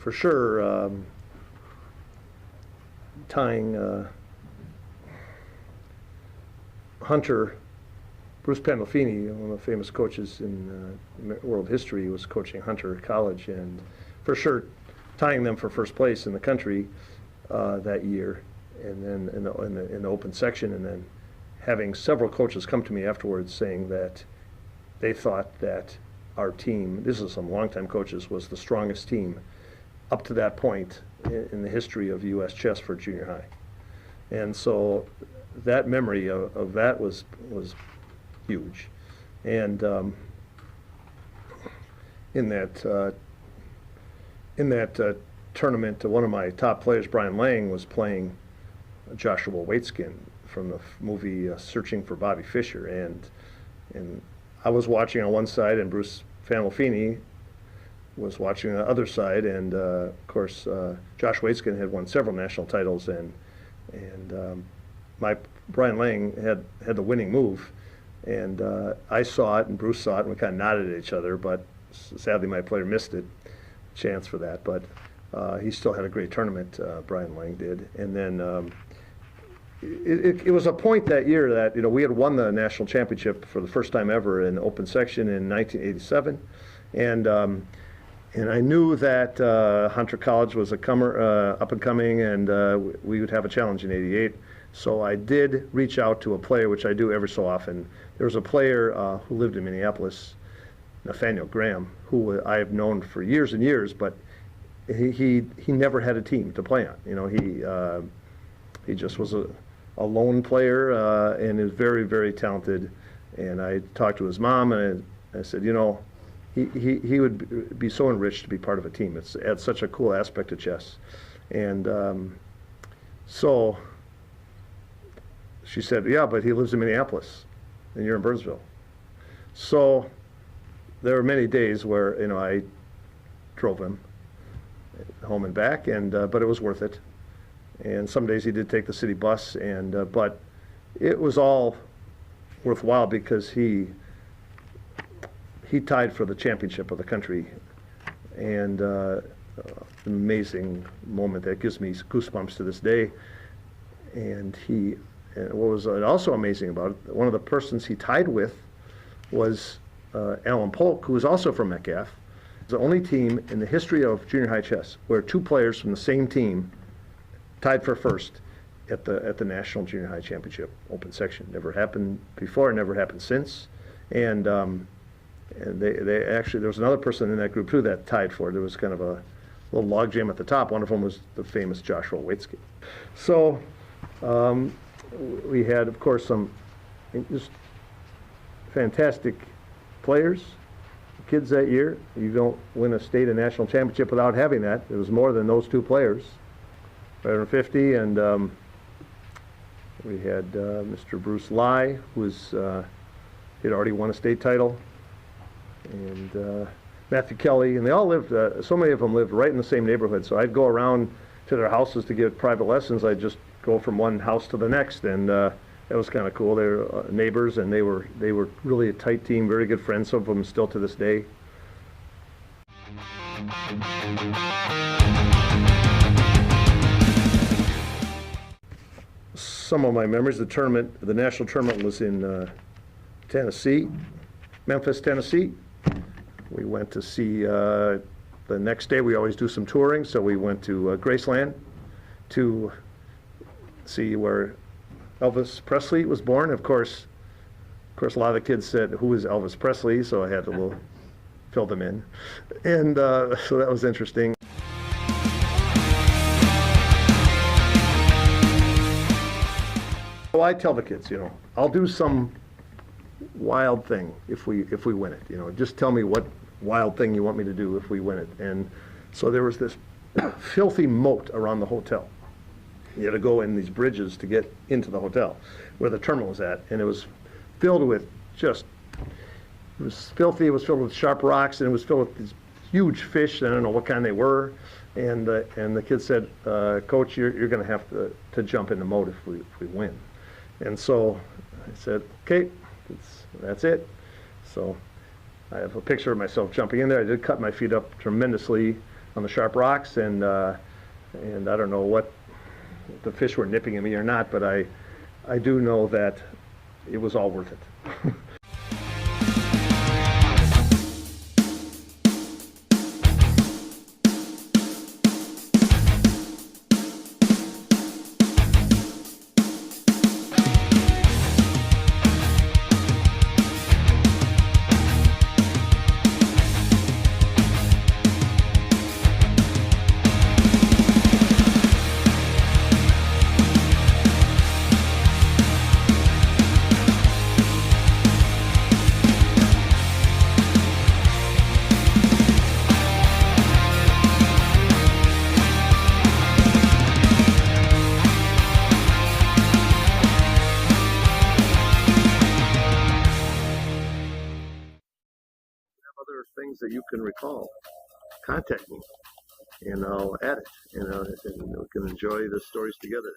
for sure, tying Hunter, Bruce Pandolfini, one of the famous coaches in world history, was coaching Hunter College, and for sure tying them for first place in the country that year, and then in the open section, and then having several coaches come to me afterwards saying that they thought that our team, this is some longtime coaches, was the strongest team up to that point in the history of U.S. chess for junior high. And so that memory of that was huge. And in that tournament, one of my top players, Brian Lang, was playing Joshua Waitskin from the movie Searching for Bobby Fischer, and I was watching on one side, and Bruce Pandolfini was watching on the other side, and of course Josh Waitskin had won several national titles, and my Brian Lang had the winning move, and I saw it and Bruce saw it, and we kind of nodded at each other, but sadly my player missed it, chance for that, but he still had a great tournament, Brian Lang did. And then it was a point that year that, you know, we had won the national championship for the first time ever in open section in 1987, and I knew that Hunter College was up and coming, and we would have a challenge in '88. So I did reach out to a player, which I do every so often. There was a player who lived in Minneapolis, Nathaniel Graham, who I have known for years and years, but he never had a team to play on. You know, he just was a lone player, and is very, very talented. And I talked to his mom, and I said, you know, he would be so enriched to be part of a team. It adds such a cool aspect to chess. And so she said, yeah, but he lives in Minneapolis, and you're in Burnsville. So there were many days where, you know, I drove him home and back, and but it was worth it. And some days he did take the city bus, and but it was all worthwhile because he tied for the championship of the country, and an amazing moment that gives me goosebumps to this day. And what was also amazing about it, one of the persons he tied with was Alan Polk, who was also from Metcalf. It's the only team in the history of junior high chess where two players from the same team tied for first at the National Junior High Championship open section. Never happened before, never happened since. And they actually, there was another person in that group too that tied for it. There was kind of a little logjam at the top. One of them was the famous Joshua Waitskin. So we had, of course, some just fantastic players, kids that year. You don't win a state and national championship without having that. It was more than those two players. 550, and we had Mr. Bruce Lai, who was he'd already won a state title, and Matthew Kelly, and they all lived. So many of them lived right in the same neighborhood. So I'd go around to their houses to give private lessons. I'd just go from one house to the next, and that was kind of cool. They were neighbors, and they were really a tight team, very good friends. Some of them still to this day. Some of my memories of the tournament, the national tournament was in Tennessee, Memphis, Tennessee. We went to see, the next day we always do some touring, so we went to Graceland to see where Elvis Presley was born. Of course, a lot of the kids said, who is Elvis Presley? So I had to fill them in. And so that was interesting. I tell the kids, you know, I'll do some wild thing if we win it. You know, just tell me what wild thing you want me to do if we win it. And so there was this filthy moat around the hotel. You had to go in these bridges to get into the hotel where the terminal was at, and it was filled with it was filthy. It was filled with sharp rocks, and it was filled with these huge fish. I don't know what kind they were. And the kid said, Coach, you're going to have to jump in the moat if we win. And so I said, okay, that's it. So I have a picture of myself jumping in there. I did cut my feet up tremendously. on the sharp rocks, and I don't know what the fish were nipping at me or not, but I do know that it was all worth it. Other things that you can recall, contact me and I'll add it, and we can enjoy the stories together.